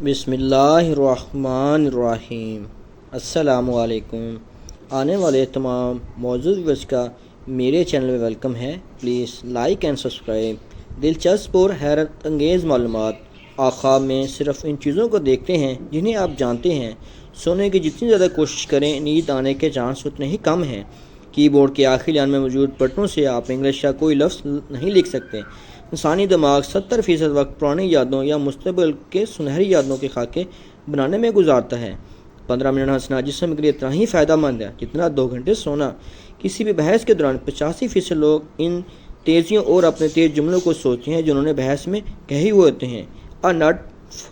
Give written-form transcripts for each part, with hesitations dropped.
بسم اللہ الرحمن الرحیم۔ السلام علیکم۔ آنے والے تمام موجود ویورز کا میرے چینل میں ویلکم ہے۔ Please like and subscribe. دلچسپ اور حیرت انگیز معلومات آپ خواب میں صرف ان چیزوں کو دیکھتے ہیں جنہیں آپ جانتے ہیں۔ سونے کی جتنی زیادہ کوشش کریں نیند آنے کے چانس اتنے ہی کم ہیں۔ کی بورڈ کے آخری لائن میں موجود بٹنوں سے آپ انگلش کا کوئی لفظ نہیں لکھ سکتے۔ انسانی دماغ 70% وقت پرانی یادوں یا مستقبل کے سنہری یادوں کے خاکے بنانے میں گزارتا ہے۔ 15 منٹ ہنسنا جسم کے لیے اتنا ہی فائدہ مند ہے جتنا 2 گھنٹے سونا۔ کسی بھی بحث کے دوران 85% لوگ ان تیزیوں اور اپنے تیز جملوں کو سوچتے ہیں جو انہوں نے بحث میں کہے ہوئے ہوتے ہیں۔ اے نٹ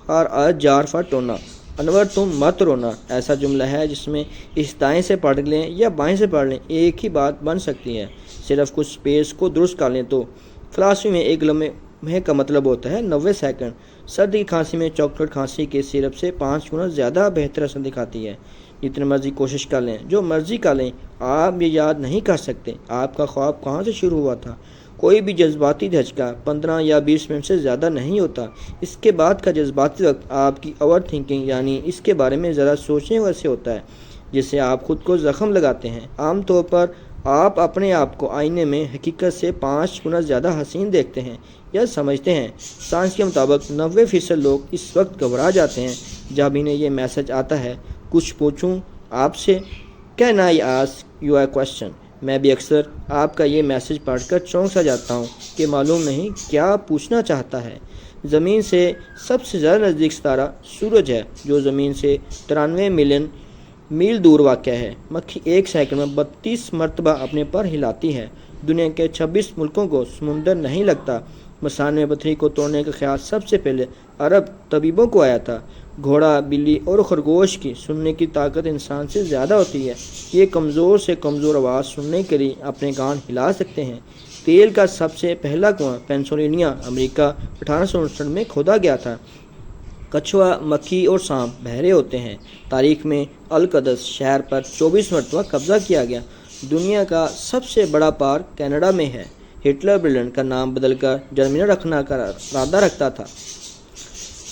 فار اے جار فار ٹونا، انور تم مت رونا، ایسا جملہ ہے جس میں اس دائیں سے پڑھ لیں یا بائیں سے پڑھ لیں ایک ہی بات بن سکتی ہے۔ صرف کچھ سپیس کو درست کر لیں تو فلاسفی میں ایک لمحے کا مطلب ہوتا ہے 90 سیکنڈ۔ سردی کی کھانسی میں چاکلیٹ کھانسی کے سیرپ سے 5 گنا زیادہ بہتر اثر دکھاتی ہے۔ جتنی مرضی کوشش کر لیں، جو مرضی کر لیں، آپ یہ یاد نہیں کر سکتے آپ کا خواب کہاں سے شروع ہوا تھا۔ کوئی بھی جذباتی دھچکا 15 یا 20 منٹ سے زیادہ نہیں ہوتا۔ اس کے بعد کا جذباتی وقت آپ کی اوور تھنکنگ یعنی اس کے بارے میں ذرا سوچنے وجہ ہوتا ہے جس سے آپ خود کو زخم لگاتے ہیں۔ عام طور پر آپ اپنے آپ کو آئینے میں حقیقت سے 5 گنا زیادہ حسین دیکھتے ہیں یا سمجھتے ہیں۔ سائنس کے مطابق 90% لوگ اس وقت گھبرا جاتے ہیں جب انہیں یہ میسج آتا ہے کچھ پوچھوں آپ سے، can I ask you a question. میں بھی اکثر آپ کا یہ میسج پڑھ کر چونک سا جاتا ہوں کہ معلوم نہیں کیا پوچھنا چاہتا ہے۔ زمین سے سب سے زیادہ نزدیک ستارہ سورج ہے جو زمین سے 93 ملین میل دور واقع ہے۔ مکھی 1 سیکنڈ میں 32 مرتبہ اپنے پر ہلاتی ہے۔ دنیا کے 26 ملکوں کو سمندر نہیں لگتا۔ مسان میں پتھری کو توڑنے کا خیال سب سے پہلے عرب طبیبوں کو آیا تھا۔ گھوڑا، بلی اور خرگوش کی سننے کی طاقت انسان سے زیادہ ہوتی ہے۔ یہ کمزور سے کمزور آواز سننے کے لیے اپنے کان ہلا سکتے ہیں۔ تیل کا سب سے پہلا کنواں پینسلوینیا، امریکہ 1859 میں کھودا گیا تھا۔ کچھوا، مکھی اور سانپ بہرے ہوتے ہیں۔ تاریخ میں القدس شہر پر 24 مرتبہ قبضہ کیا گیا۔ دنیا کا سب سے بڑا پارک کینیڈا میں ہے۔ ہٹلر برلن کا نام بدل کر جرمنی رکھنے کا ارادہ رکھتا تھا۔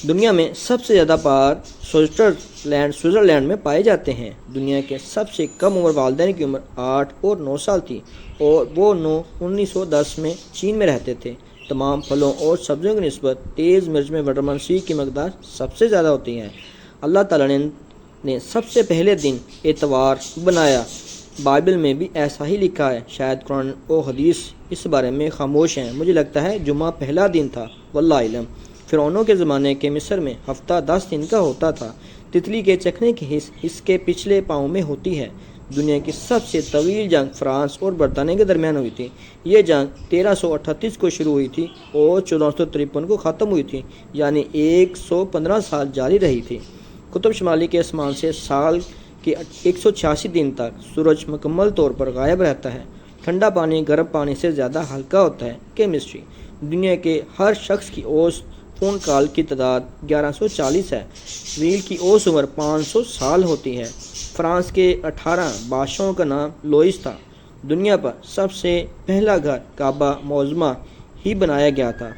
دنیا میں سب سے زیادہ پارک سوئٹزرلینڈ میں پائے جاتے ہیں۔ دنیا کے سب سے کم عمر والدین کی عمر 8 اور 9 سال تھی اور وہ 1910 میں چین میں رہتے تھے۔ تمام پھلوں اور سبزیوں کی نسبت تیز مرچ میں وٹامن سی کی مقدار سب سے زیادہ ہوتی ہے۔ اللہ تعالیٰ نے سب سے پہلے دن اتوار بنایا۔ بائبل میں بھی ایسا ہی لکھا ہے۔ شاید قرآن و حدیث اس بارے میں خاموش ہیں۔ مجھے لگتا ہے جمعہ پہلا دن تھا، واللہ علم۔ فرعونوں کے زمانے کے مصر میں ہفتہ 10 دن کا ہوتا تھا۔ تتلی کے چکھنے کی حس اس کے پچھلے پاؤں میں ہوتی ہے۔ دنیا کی سب سے طویل جنگ فرانس اور برطانیہ کے درمیان ہوئی تھی۔ یہ جنگ 1338 کو شروع ہوئی تھی اور 1453 کو ختم ہوئی تھی، یعنی 115 سال جاری رہی تھی۔ قطب شمالی کے آسمان سے سال کے 186 دن تک سورج مکمل طور پر غائب رہتا ہے۔ ٹھنڈا پانی گرم پانی سے زیادہ ہلکا ہوتا ہے۔ کیمسٹری۔ دنیا کے ہر شخص کی اوسط فون کال کی تعداد 1140 ہے۔ ویل کی اوسط عمر 500 سال ہوتی ہے۔ فرانس کے 18 بادشاہوں کا نام لوئس تھا۔ دنیا پر سب سے پہلا گھر کعبہ معظمہ ہی بنایا گیا تھا۔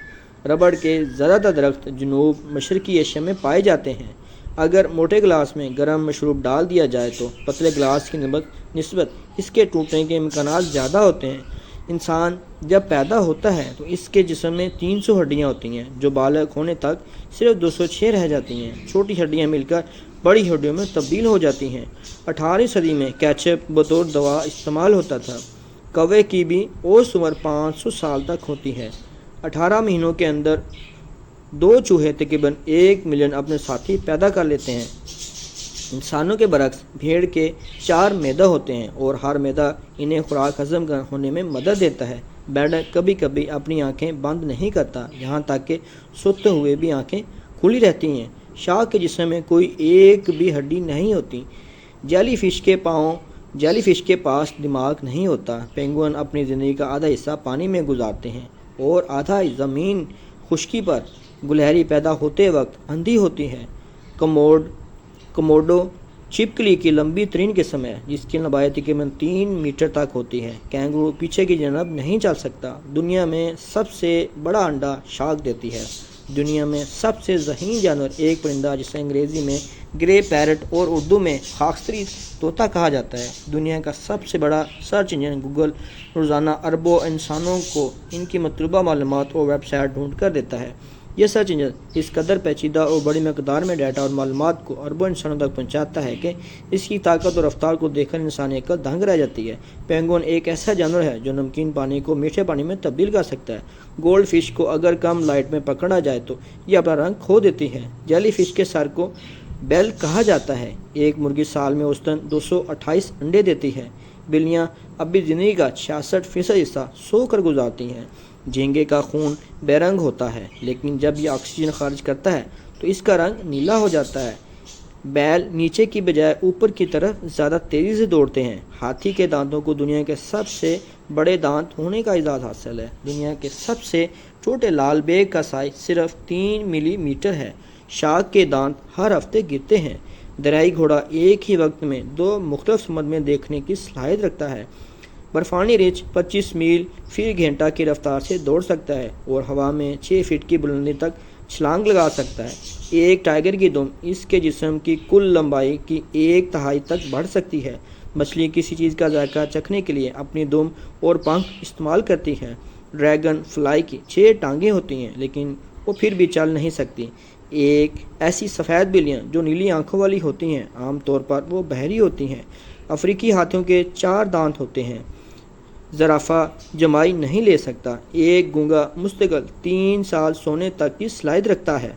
ربڑ کے زیادہ تر درخت جنوب مشرقی ایشیا میں پائے جاتے ہیں۔ اگر موٹے گلاس میں گرم مشروب ڈال دیا جائے تو پتلے گلاس کی نسبت اس کے ٹوٹنے کے امکانات زیادہ ہوتے ہیں۔ انسان جب پیدا ہوتا ہے تو اس کے جسم میں 300 ہڈیاں ہوتی ہیں جو بالغ ہونے تک صرف 206 رہ جاتی ہیں۔ چھوٹی ہڈیاں مل کر بڑی ہڈیوں میں تبدیل ہو جاتی ہیں۔ 18ویں صدی میں کیچپ بطور دوا استعمال ہوتا تھا۔ کوے کی بھی اوسط عمر 500 سال تک ہوتی ہے۔ 18 مہینوں کے اندر 2 چوہے تقریباً 1 ملین اپنے ساتھی پیدا کر لیتے ہیں۔ انسانوں کے برعکس بھیڑ کے 4 معدے ہوتے ہیں اور ہر معدہ انہیں خوراک ہضم ہونے میں مدد دیتا ہے۔ مینڈک کبھی کبھی اپنی آنکھیں بند نہیں کرتا، یہاں تک کہ سوتے ہوئے بھی آنکھیں کھلی رہتی ہیں۔ شارک کے جسم میں کوئی ایک بھی ہڈی نہیں ہوتی۔ جیلی فش کے پاس دماغ نہیں ہوتا۔ پینگوئن اپنی زندگی کا آدھا حصہ پانی میں گزارتے ہیں اور آدھا زمین خشکی پر۔ گلہری پیدا ہوتے وقت اندھی ہوتی ہے۔ کموڈو چھپکلی کی لمبی ترین قسم ہے جس کی لمبائی تقریباً 3 میٹر تک ہوتی ہے۔ کینگرو پیچھے کی جانب نہیں چل سکتا۔ دنیا میں سب سے بڑا انڈا شارک دیتی ہے۔ دنیا میں سب سے ذہین جانور ایک پرندہ جسے انگریزی میں گرے پیرٹ اور اردو میں خاکستری طوطا کہا جاتا ہے۔ دنیا کا سب سے بڑا سرچ انجن گوگل روزانہ اربوں انسانوں کو ان کی مطلوبہ معلومات اور ویب سائٹ ڈھونڈ کر دیتا ہے۔ یہ سرچ انجن اس قدر پیچیدہ اور بڑی مقدار میں ڈیٹا اور معلومات کو اربوں انسانوں تک پہنچاتا ہے کہ اس کی طاقت اور رفتار کو دیکھ کر انسانی عقل دنگ رہ جاتی ہے۔ پینگوئن ایک ایسا جانور ہے جو نمکین پانی کو میٹھے پانی میں تبدیل کر سکتا ہے۔ گولڈ فش کو اگر کم لائٹ میں پکڑا جائے تو یہ اپنا رنگ کھو دیتی ہے۔ جیلی فش کے سر کو بیل کہا جاتا ہے۔ ایک مرغی سال میں اوسطاً 228 انڈے دیتی ہے۔ بلیاں اپنی زندگی کا 66% حصہ سو کر گزارتی ہیں۔ جھینگے کا خون بے رنگ ہوتا ہے، لیکن جب یہ آکسیجن خارج کرتا ہے تو اس کا رنگ نیلا ہو جاتا ہے۔ بیل نیچے کی بجائے اوپر کی طرف زیادہ تیزی سے دوڑتے ہیں۔ ہاتھی کے دانتوں کو دنیا کے سب سے بڑے دانت ہونے کا اعزاز حاصل ہے۔ دنیا کے سب سے چھوٹے لال بیگ کا سائز صرف 3 ملی میٹر ہے۔ شارک کے دانت ہر ہفتے گرتے ہیں۔ دریائی گھوڑا ایک ہی وقت میں 2 مختلف سمت میں دیکھنے کی صلاحیت رکھتا ہے۔ برفانی ریچھ 25 میل فی گھنٹہ کی رفتار سے دوڑ سکتا ہے اور ہوا میں 6 فٹ کی بلندی تک چھلانگ لگا سکتا ہے۔ ایک ٹائیگر کی دم اس کے جسم کی کل لمبائی کی 1/3 تک بڑھ سکتی ہے۔ مچھلی کسی چیز کا ذائقہ چکھنے کے لیے اپنی دم اور پنکھ استعمال کرتی ہے۔ ڈریگن فلائی کی 6 ٹانگیں ہوتی ہیں، لیکن وہ پھر بھی چل نہیں سکتی۔ ایک ایسی سفید بلیاں جو نیلی آنکھوں والی ہوتی ہیں، عام طور پر وہ بحری ہوتی ہیں۔ افریقی ہاتھیوں کے 4 دانت ہوتے ہیں۔ زرافہ جمائی نہیں لے سکتا۔ ایک گونگا مستقل 3 سال سونے تک کی صلاحیت رکھتا ہے۔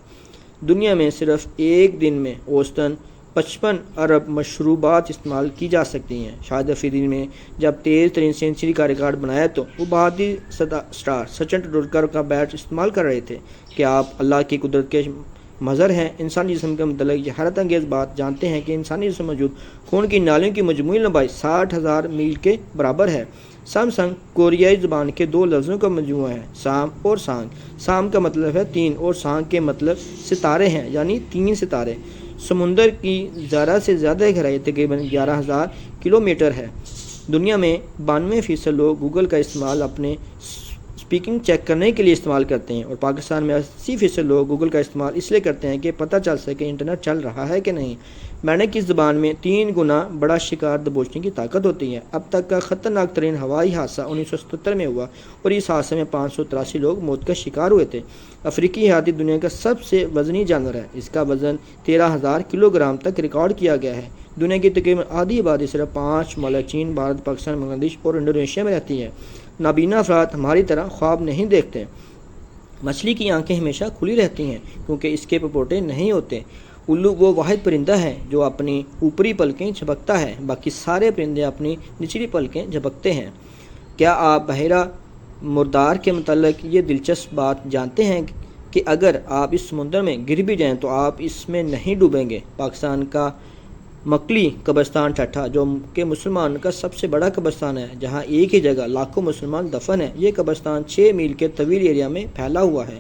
دنیا میں صرف ایک دن میں اوسطاً 55 ارب مشروبات استعمال کی جا سکتی ہیں۔ شاہد افریدی نے جب تیز ترین سینچری کا ریکارڈ بنایا تو وہ بھارتی سٹار سچن ٹنڈولکر کا بیٹ استعمال کر رہے تھے۔ کیا آپ اللہ کی قدرت کے مظہر ہیں؟ انسانی جسم کے متعلق یہ حیرت انگیز بات جانتے ہیں کہ انسانی جسم موجود خون کی نالیوں کی مجموعی لمبائی 60,000 میل کے برابر ہے۔ سم سنگ کوریائی زبان کے 2 لفظوں کا مجموعہ ہے، سام اور سانگ۔ سام کا مطلب ہے 3 اور سانگ کے مطلب ستارے ہیں، یعنی 3 ستارے۔ سمندر کی زیادہ سے زیادہ گہرائی تقریباً 11,000 کلومیٹر ہے۔ دنیا میں 92% لوگ گوگل کا استعمال اپنے اسپیکنگ چیک کرنے کے لیے استعمال کرتے ہیں، اور پاکستان میں 80% لوگ گوگل کا استعمال اس لیے کرتے ہیں کہ پتہ چل سکے انٹرنیٹ چل رہا ہے کہ نہیں۔ مینڈک کی زبان میں 3 گنا بڑا شکار دبوچنے کی طاقت ہوتی ہے۔ اب تک کا خطرناک ترین ہوائی حادثہ 1977 میں ہوا اور اس حادثے میں 583 لوگ موت کا شکار ہوئے تھے۔ افریقی ہاتھی دنیا کا سب سے وزنی جانور ہے۔ اس کا وزن 13,000 کلو گرام تک ریکارڈ کیا گیا ہے۔ دنیا کی تقریباً آدھی آبادی صرف 5 ممالک چین، بھارت، پاکستان، بنگلہ دیش اور انڈونیشیا میں رہتی ہے۔ نابینا افراد ہماری طرح خواب نہیں دیکھتے۔ مچھلی کی آنکھیں ہمیشہ کھلی رہتی ہیں کیونکہ اس کے پپوٹے نہیں ہوتے۔ الو وہ واحد پرندہ ہے جو اپنی اوپری پلکیں جھپکتا ہے، باقی سارے پرندے اپنی نچلی پلکیں جھپکتے ہیں۔ کیا آپ بحیرہ مردار کے متعلق یہ دلچسپ بات جانتے ہیں کہ اگر آپ اس سمندر میں گر بھی جائیں تو آپ اس میں نہیں ڈوبیں گے؟ پاکستان کا مکلی قبرستان ٹھٹھا، جو کہ مسلمان کا سب سے بڑا قبرستان ہے، جہاں ایک ہی جگہ لاکھوں مسلمان دفن ہیں، یہ قبرستان 6 میل کے طویل ایریا میں پھیلا ہوا ہے۔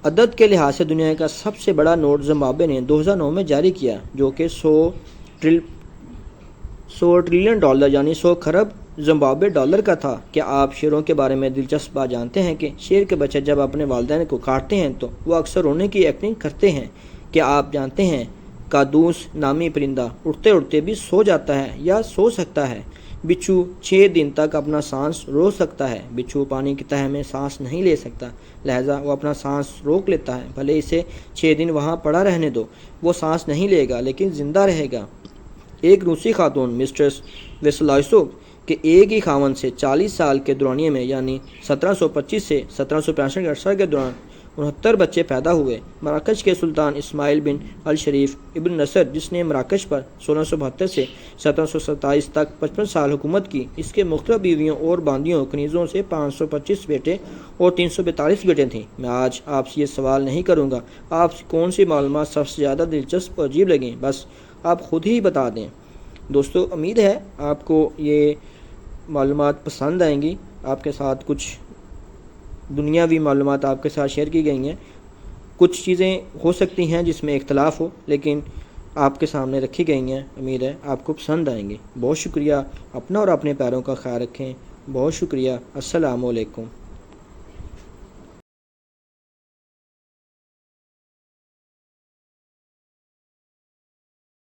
عدد کے لحاظ سے دنیا کا سب سے بڑا نوٹ زمبابوے نے 2009 میں جاری کیا، جو کہ 100 ٹریلین ڈالر یعنی 100 کھرب زمبابوے ڈالر کا تھا۔ کیا آپ شیروں کے بارے میں دلچسپ بات جانتے ہیں کہ شیر کے بچے جب اپنے والدین کو کاٹتے ہیں تو وہ اکثر رونے کی ایکٹنگ کرتے ہیں؟ کیا آپ جانتے ہیں قادوس نامی پرندہ اڑتے اڑتے بھی سو جاتا ہے یا سو سکتا ہے؟ بچھو 6 دن تک اپنا سانس روک سکتا ہے۔ بچھو پانی کی تہہ میں سانس نہیں لے سکتا، لہذا وہ اپنا سانس روک لیتا ہے۔ بھلے اسے 6 دن وہاں پڑا رہنے دو، وہ سانس نہیں لے گا لیکن زندہ رہے گا۔ ایک روسی خاتون مسٹرس ویسلائسوک کے ایک ہی خاوند سے 40 سال کے دورانیے میں یعنی 1725 سے 1765 عرصہ کے دوران 69 بچے پیدا ہوئے۔ مراکش کے سلطان اسماعیل بن الشریف ابن نصر، جس نے مراکش پر 1672 سے 1727 تک 55 سال حکومت کی، اس کے مختلف بیویوں اور باندیوں کنیزوں سے 525 بیٹے اور 342 بیٹے تھیں۔ میں آج آپ سے یہ سوال نہیں کروں گا آپ سے کون سی معلومات سب سے زیادہ دلچسپ اور عجیب لگیں، بس آپ خود ہی بتا دیں۔ دوستو، امید ہے آپ کو یہ معلومات پسند آئیں گی۔ آپ کے ساتھ کچھ دنیاوی معلومات آپ کے ساتھ شیئر کی گئی ہیں۔ کچھ چیزیں ہو سکتی ہیں جس میں اختلاف ہو، لیکن آپ کے سامنے رکھی گئی ہیں۔ امید ہے آپ کو پسند آئیں گی۔ بہت شکریہ۔ اپنا اور اپنے پیاروں کا خیال رکھیں۔ بہت شکریہ۔ السلام علیکم۔